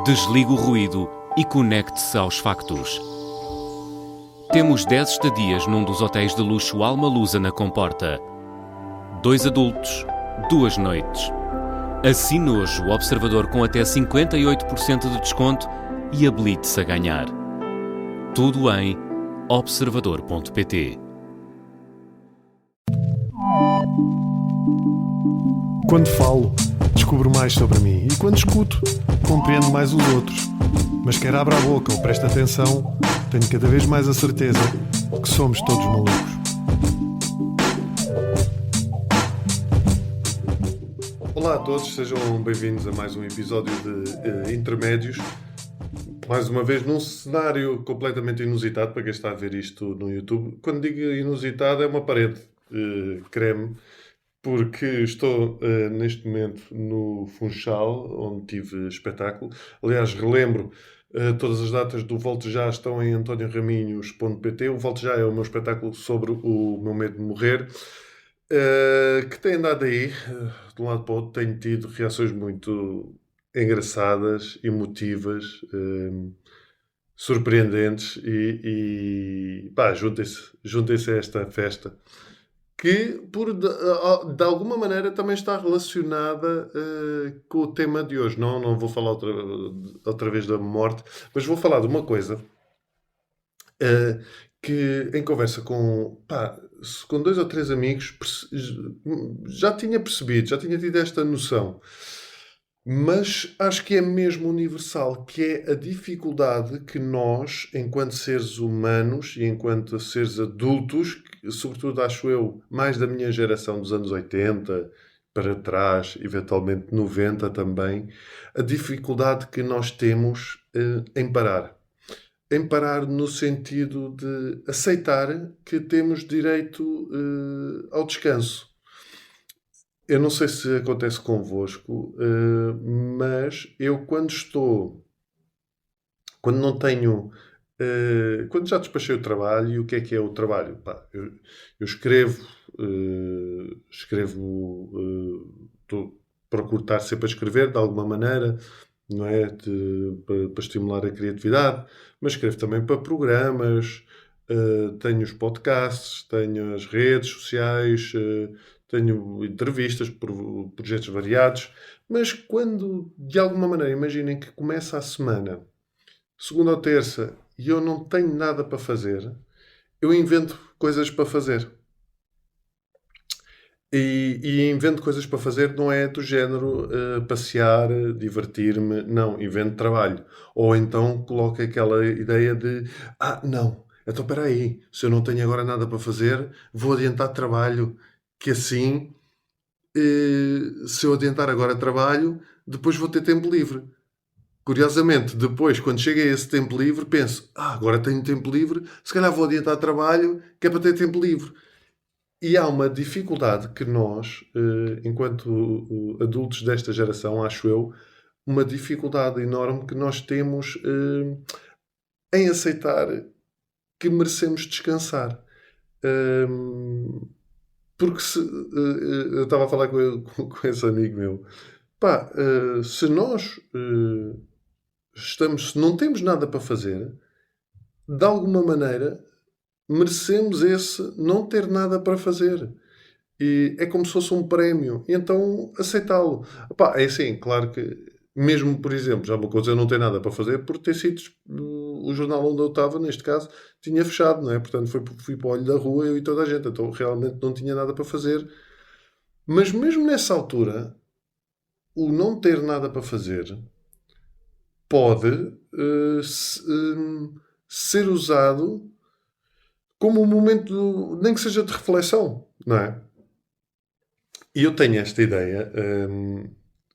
Desligue o ruído e conecte-se aos factos. Temos 10 estadias num dos hotéis de luxo Alma Lusa na Comporta. 2 adultos, 2 noites. Assine hoje o Observador com até 58% de desconto e habilite-se a ganhar. Tudo em observador.pt. Quando falo, descubro mais sobre mim e quando escuto, compreendo mais os outros. Mas quer abra a boca ou preste atenção, tenho cada vez mais a certeza que somos todos malucos. Olá a todos, sejam bem-vindos a mais um episódio de Intermédios. Mais uma vez num cenário completamente inusitado para quem está a ver isto no YouTube. Quando digo inusitado é uma parede creme, porque estou neste momento no Funchal, onde tive espetáculo. Aliás, relembro, todas as datas do Volto Já estão em antonioraminhos.pt. O Volto Já é o meu espetáculo sobre o meu medo de morrer, que tem andado aí, de um lado para o outro. Tenho tido reações muito engraçadas, emotivas, surpreendentes e pá, juntem-se a esta festa que de alguma maneira também está relacionada com o tema de hoje. Não vou falar outra vez da morte, mas vou falar de uma coisa que em conversa com 2 ou 3 amigos já tinha percebido, já tinha tido esta noção. Mas acho que é mesmo universal, que é a dificuldade que nós, enquanto seres humanos e enquanto seres adultos, sobretudo acho eu, mais da minha geração dos anos 80 para trás, eventualmente 90 também, a dificuldade que nós temos em parar. Em parar no sentido de aceitar que temos direito ao descanso. Eu não sei se acontece convosco, mas eu quando não tenho, quando já despachei o trabalho, e o que é o trabalho? Eu escrevo, procuro estar sempre a escrever de alguma maneira, não é? Para estimular a criatividade, mas escrevo também para programas, tenho os podcasts, tenho as redes sociais, tenho entrevistas por projetos variados, mas quando, de alguma maneira, imaginem que começa a semana, segunda ou terça, e eu não tenho nada para fazer, eu invento coisas para fazer. E invento coisas para fazer não é do género passear, divertir-me, não, invento trabalho. Ou então coloco aquela ideia de, não, então espera aí, se eu não tenho agora nada para fazer, vou adiantar trabalho, que assim, se eu adiantar agora trabalho, depois vou ter tempo livre. Curiosamente, depois, quando chega a esse tempo livre, penso, agora tenho tempo livre, se calhar vou adiantar trabalho, que é para ter tempo livre. E há uma dificuldade que nós, enquanto adultos desta geração, acho eu, uma dificuldade enorme que nós temos em aceitar que merecemos descansar. Porque eu estava a falar com esse amigo meu, se nós se não temos nada para fazer, de alguma maneira merecemos esse não ter nada para fazer. E é como se fosse um prémio. E então aceitá-lo. É assim, claro que mesmo, por exemplo, já uma coisa eu não tenho nada para fazer por ter sido o jornal onde eu estava, neste caso, tinha fechado, não é? Portanto, fui para o olho da rua, eu e toda a gente. Então, realmente não tinha nada para fazer. Mas mesmo nessa altura, o não ter nada para fazer pode ser usado como um momento, nem que seja de reflexão, não é? E eu tenho esta ideia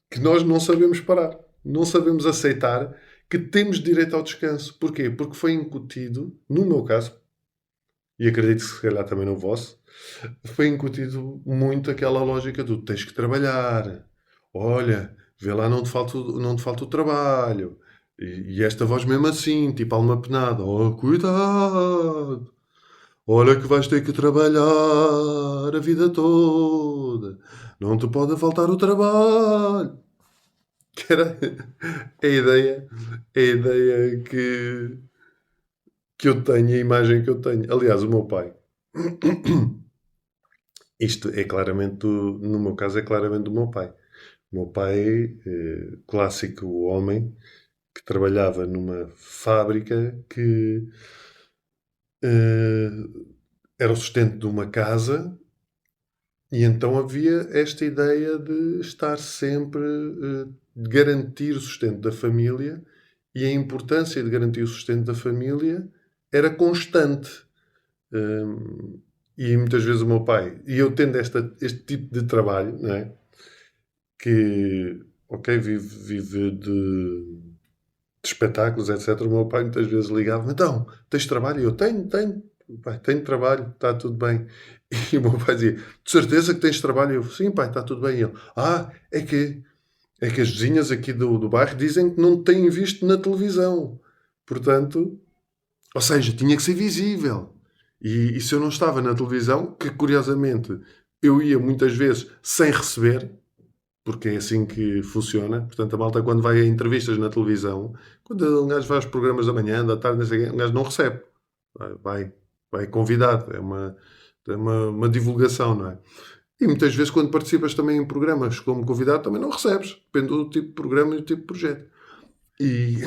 que nós não sabemos parar. Não sabemos aceitar que temos direito ao descanso. Porquê? Porque foi incutido, no meu caso, e acredito que se calhar também no vosso, foi incutido muito aquela lógica do tens que trabalhar. Olha, vê lá, não te falta o trabalho. E esta voz mesmo assim, tipo alma penada. Oh, cuidado! Olha que vais ter que trabalhar a vida toda. Não te pode faltar o trabalho. Que era a ideia que eu tenho, a imagem que eu tenho. Aliás, o meu pai, isto é claramente, no meu caso, é claramente do meu pai. O meu pai, clássico homem, que trabalhava numa fábrica que eh, era o sustento de uma casa, e então havia esta ideia de estar sempre, de garantir o sustento da família, e a importância de garantir o sustento da família era constante. E muitas vezes o meu pai, e eu tendo este tipo de trabalho, não é? Que, ok, vive de espetáculos, etc. O meu pai muitas vezes ligava: então, tens trabalho? E eu: tenho. Pai, tenho trabalho, está tudo bem. E o meu pai dizia: de certeza que tens trabalho? E eu: sim, pai, está tudo bem. E ele: é que as vizinhas aqui do bairro dizem que não te têm visto na televisão. Portanto, ou seja, tinha que ser visível. E se eu não estava na televisão, que curiosamente eu ia muitas vezes sem receber, porque é assim que funciona. Portanto, a malta, quando vai a entrevistas na televisão, quando um gajo vai aos programas da manhã, da tarde, não sei o quê, um gajo não recebe. Vai, vai convidado. É uma divulgação, não é? E muitas vezes, quando participas também em programas como convidado, também não recebes. Depende do tipo de programa e do tipo de projeto. E,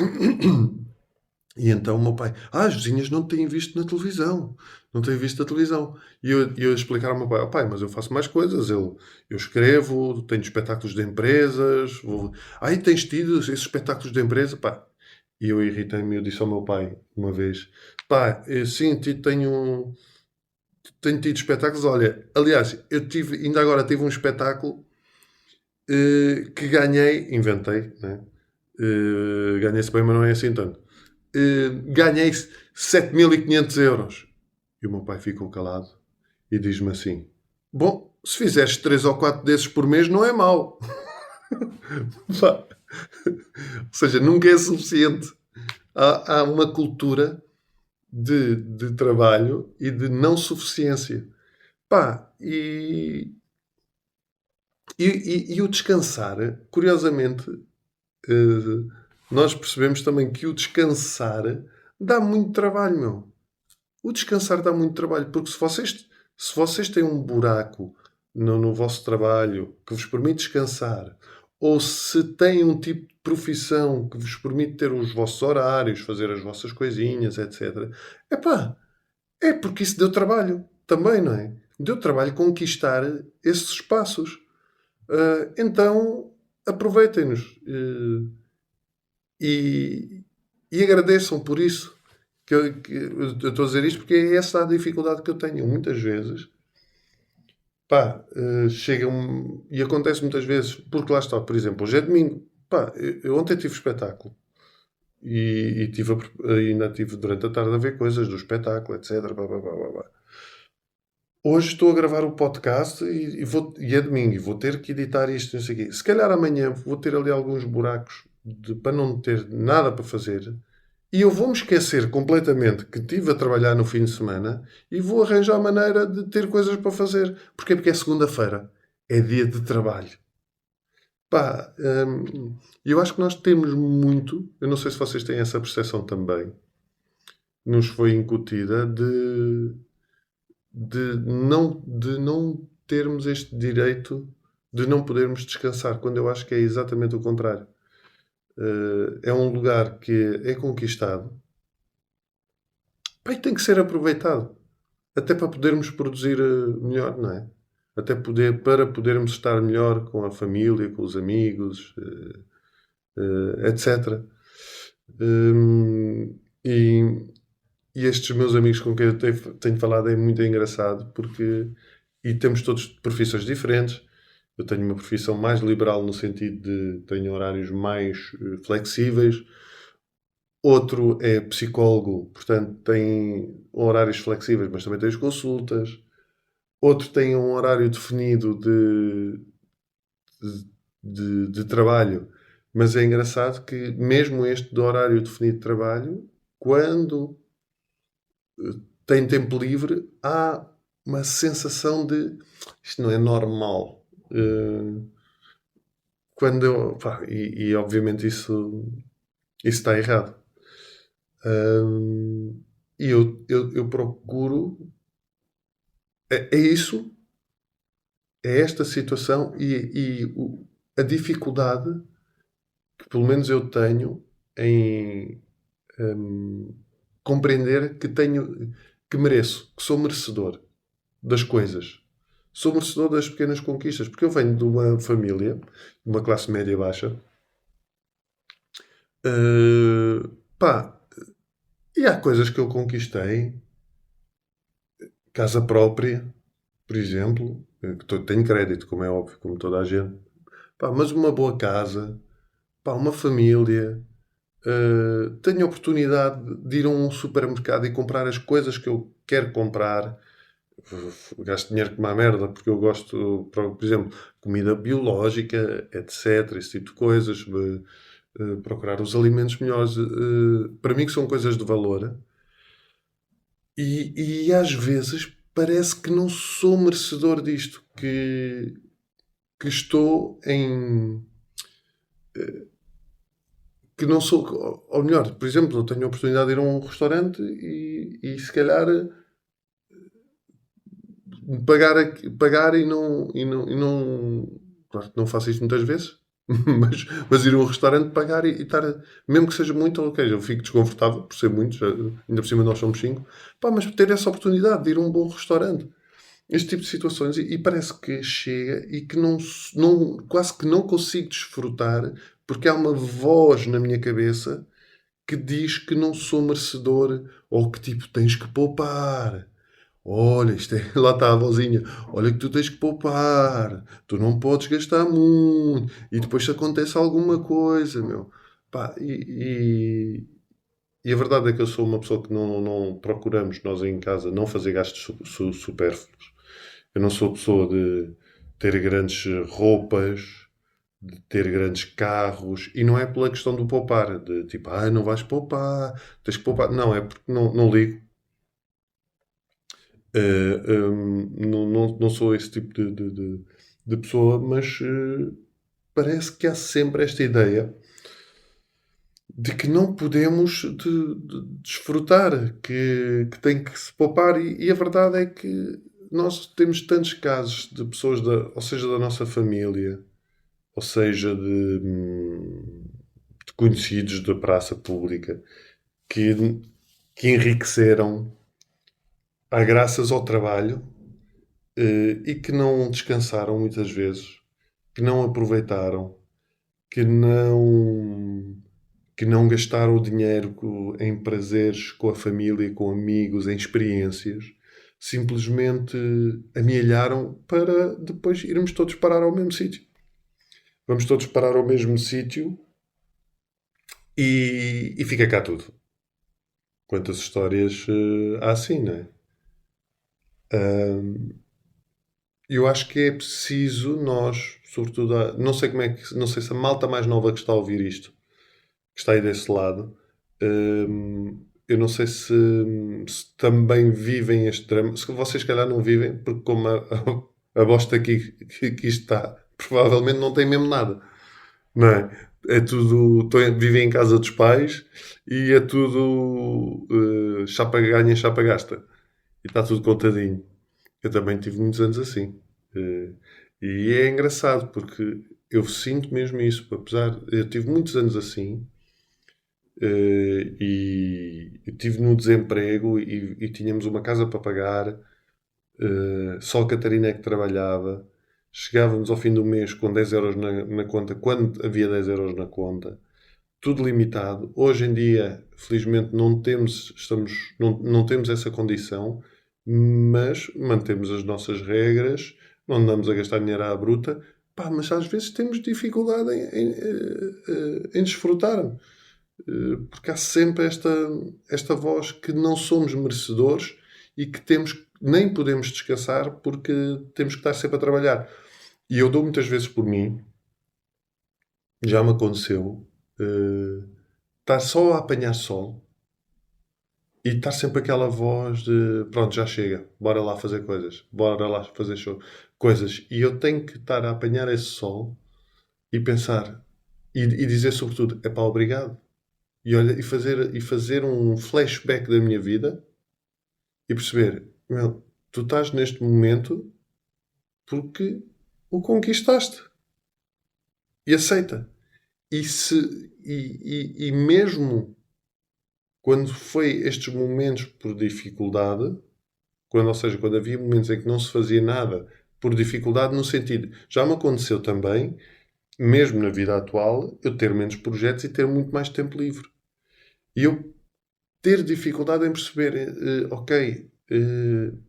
e então o meu pai: as vizinhas não têm visto na televisão. Não têm visto na televisão. E eu explicar ao meu pai: pai, mas eu faço mais coisas. Eu escrevo, tenho espetáculos de empresas. Aí tens tido esses espetáculos de empresa? Pá. E eu irritei-me e eu disse ao meu pai uma vez: pá, sim, tenho tido espetáculos. Olha, aliás, ainda agora tive um espetáculo que ganhei, inventei, né? Ganhei-se bem, mas não é assim tanto. Ganhei 7.500 euros. E o meu pai ficou calado e diz-me assim: bom, se fizeres 3 ou 4 desses por mês, não é mau. Ou seja, nunca é suficiente. Há uma cultura de trabalho e de não suficiência. Pá, e o descansar, curiosamente, nós percebemos também que o descansar dá muito trabalho, meu. O descansar dá muito trabalho, porque se vocês têm um buraco no vosso trabalho que vos permite descansar, ou se têm um tipo de profissão que vos permite ter os vossos horários, fazer as vossas coisinhas, etc. Epá, é porque isso deu trabalho também, não é? Deu trabalho conquistar esses espaços. Então, aproveitem-nos. E, e agradeçam por isso. Eu estou a dizer isto porque é essa a dificuldade que eu tenho. Muitas vezes, pá, chegam e acontece muitas vezes, porque lá está, por exemplo, hoje é domingo. Pá, eu ontem tive espetáculo e ainda tive durante a tarde a ver coisas do espetáculo, etc. Blá, blá, blá, blá, blá. Hoje estou a gravar o podcast e é domingo e vou ter que editar isto, não sei o quê. Se calhar amanhã vou ter ali alguns buracos para não ter nada para fazer. E eu vou-me esquecer completamente que estive a trabalhar no fim de semana e vou arranjar maneira de ter coisas para fazer. Porquê? Porque é segunda-feira. É dia de trabalho. Pá, eu acho que nós temos muito, eu não sei se vocês têm essa percepção também, nos foi incutida de não termos este direito de não podermos descansar, quando eu acho que é exatamente o contrário. É um lugar que é conquistado. Bem, tem que ser aproveitado. Até para podermos produzir melhor, não é? Para podermos estar melhor com a família, com os amigos, etc. Hum, e, e estes meus amigos com quem eu tenho falado é muito engraçado porque e temos todos profissões diferentes. Eu tenho uma profissão mais liberal no sentido de tenho horários mais flexíveis. Outro é psicólogo, portanto tem horários flexíveis, mas também tem as consultas. Outro tem um horário definido de trabalho, mas é engraçado que mesmo este do horário definido de trabalho, quando tem tempo livre, há uma sensação de isto não é normal. quando eu, pá, e obviamente isso está errado. E eu procuro, é isso, é esta situação a dificuldade que pelo menos eu tenho em compreender que mereço, que sou merecedor das coisas. Sou merecedor das pequenas conquistas, porque eu venho de uma família, de uma classe média baixa, pá, e há coisas que eu conquistei, casa própria, por exemplo, tenho crédito, como é óbvio, como toda a gente, pá, mas uma boa casa, pá, uma família, tenho a oportunidade de ir a um supermercado e comprar as coisas que eu quero comprar. Gasto dinheiro com uma merda porque eu gosto, por exemplo, comida biológica, etc. Esse tipo de coisas. Procurar os alimentos melhores. Para mim, que são coisas de valor. E às vezes parece que não sou merecedor disto. Que estou em. Que não sou. Ou melhor, por exemplo, eu tenho a oportunidade de ir a um restaurante e se calhar pagar e não. Claro que não faço isto muitas vezes, mas ir a um restaurante pagar e estar. Mesmo que seja muito, ok, eu fico desconfortável por ser muito, ainda por cima nós somos cinco, pá, mas ter essa oportunidade de ir a um bom restaurante. Este tipo de situações, e parece que chega e que quase que não consigo desfrutar porque há uma voz na minha cabeça que diz que não sou merecedor ou que tipo tens que poupar. Olha, isto é, lá está a vozinha. Olha que tu tens que poupar. Tu não podes gastar muito. E depois se acontece alguma coisa, meu. Pá, e a verdade é que eu sou uma pessoa que não procuramos, nós em casa, não fazer gastos supérfluos. Eu não sou pessoa de ter grandes roupas, de ter grandes carros. E não é pela questão do poupar. De tipo, não vais poupar, tens que poupar. Não, é porque não ligo. Não sou esse tipo de pessoa, mas parece que há sempre esta ideia de que não podemos desfrutar, que tem que se poupar, e a verdade é que nós temos tantos casos de pessoas, ou seja, da nossa família, ou seja, de conhecidos da praça pública, que, que enriqueceram graças ao trabalho e que não descansaram muitas vezes, que não aproveitaram, que não gastaram o dinheiro em prazeres com a família, com amigos, em experiências, simplesmente amealharam para depois irmos todos parar ao mesmo sítio. Vamos todos parar ao mesmo sítio e fica cá tudo. Quantas histórias há assim, não é? Eu acho que é preciso nós, sobretudo, não sei não sei se a malta mais nova que está a ouvir isto, que está aí desse lado, eu não sei se também vivem este drama. Se vocês, se calhar, não vivem, porque como a bosta aqui que isto está, provavelmente não tem mesmo nada, não é? É tudo, vivem em casa dos pais e é tudo chapa ganha, chapa gasta. E está tudo contadinho. Eu também tive muitos anos assim. Eh, E é engraçado porque eu sinto mesmo isso. Apesar, eu tive muitos anos assim e eu tive no desemprego e tínhamos uma casa para pagar. Só a Catarina é que trabalhava. Chegávamos ao fim do mês com 10 euros na conta, quando havia 10 euros na conta. Tudo limitado. Hoje em dia, felizmente, não temos essa condição, mas mantemos as nossas regras, não andamos a gastar dinheiro à bruta, pá, mas às vezes temos dificuldade em desfrutar, porque há sempre esta voz que não somos merecedores e que nem podemos descansar porque temos que estar sempre a trabalhar. E eu dou muitas vezes por mim, já me aconteceu, estar só a apanhar sol e estar sempre aquela voz de pronto, já chega, bora lá fazer coisas, bora lá fazer show, coisas. E eu tenho que estar a apanhar esse sol e pensar e dizer sobretudo, epá, obrigado. E, olha, e fazer um flashback da minha vida e perceber, meu, tu estás neste momento porque o conquistaste. E aceita. E mesmo quando foi estes momentos por dificuldade, ou seja, quando havia momentos em que não se fazia nada por dificuldade, no sentido, já me aconteceu também, mesmo na vida atual, eu ter menos projetos e ter muito mais tempo livre. E eu ter dificuldade em perceber, ok,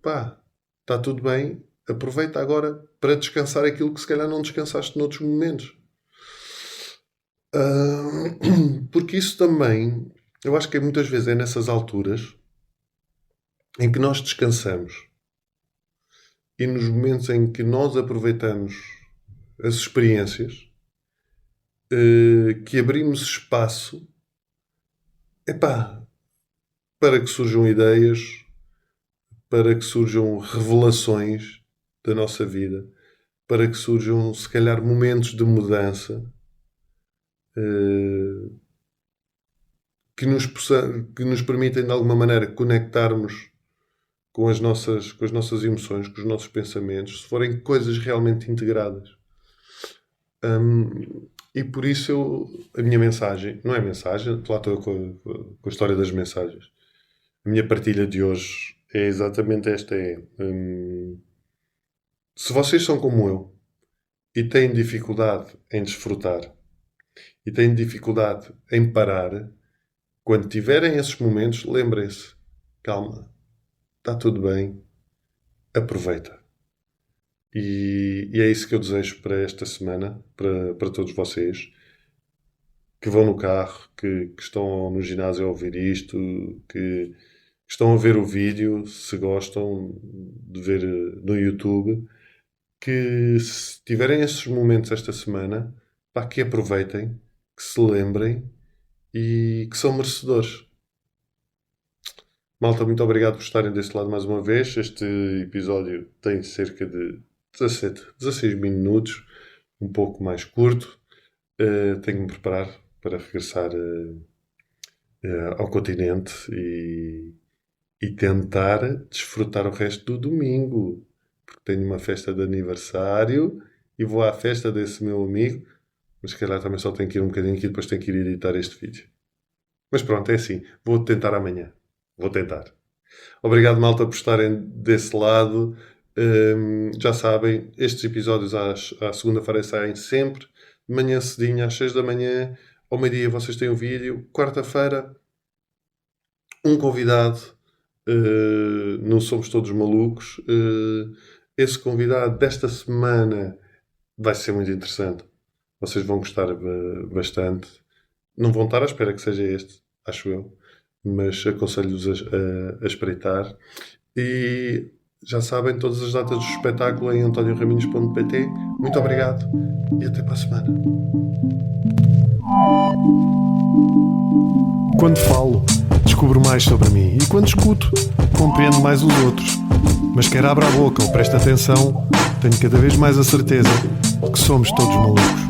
pá, está tudo bem, aproveita agora para descansar aquilo que se calhar não descansaste noutros momentos. Porque isso também, eu acho que muitas vezes é nessas alturas em que nós descansamos e nos momentos em que nós aproveitamos as experiências, que abrimos espaço, epá, para que surjam ideias, para que surjam revelações da nossa vida, para que surjam, se calhar, momentos de mudança, que nos permitem, de alguma maneira, conectarmos com as nossas emoções, com os nossos pensamentos, se forem coisas realmente integradas. E por isso a minha mensagem, não é mensagem, lá estou com a história das mensagens. A minha partilha de hoje é exatamente esta: se vocês são como eu e têm dificuldade em desfrutar e têm dificuldade em parar, quando tiverem esses momentos, lembrem-se, calma, está tudo bem, aproveita. E é isso que eu desejo para esta semana, para todos vocês que vão no carro, que estão no ginásio a ouvir isto, que estão a ver o vídeo, se gostam de ver no YouTube, que se tiverem esses momentos esta semana, pá, que aproveitem, que se lembrem e que são merecedores. Malta, muito obrigado por estarem deste lado mais uma vez. Este episódio tem cerca de 16 minutos, um pouco mais curto. Tenho que me preparar para regressar ao continente e tentar desfrutar o resto do domingo, porque tenho uma festa de aniversário e vou à festa desse meu amigo, mas se calhar também só tenho que ir um bocadinho aqui e depois tenho que ir editar este vídeo. Mas pronto, é assim, vou tentar amanhã. Vou tentar. Obrigado, malta, por estarem desse lado. Já sabem, estes episódios à segunda-feira saem sempre. De manhã cedinho, às 6 da manhã. Ao meio-dia vocês têm o vídeo. Quarta-feira, um convidado. Não somos todos malucos. Esse convidado desta semana vai ser muito interessante. Vocês vão gostar bastante. Não vão estar à espera que seja este, acho eu. Mas aconselho-vos a espreitar. E já sabem, todas as datas do espetáculo em antonioraminhos.pt. Muito obrigado e até para a semana. Quando falo, descubro mais sobre mim, e quando escuto, compreendo mais os outros. Mas quer abra a boca ou preste atenção, tenho cada vez mais a certeza que somos todos malucos.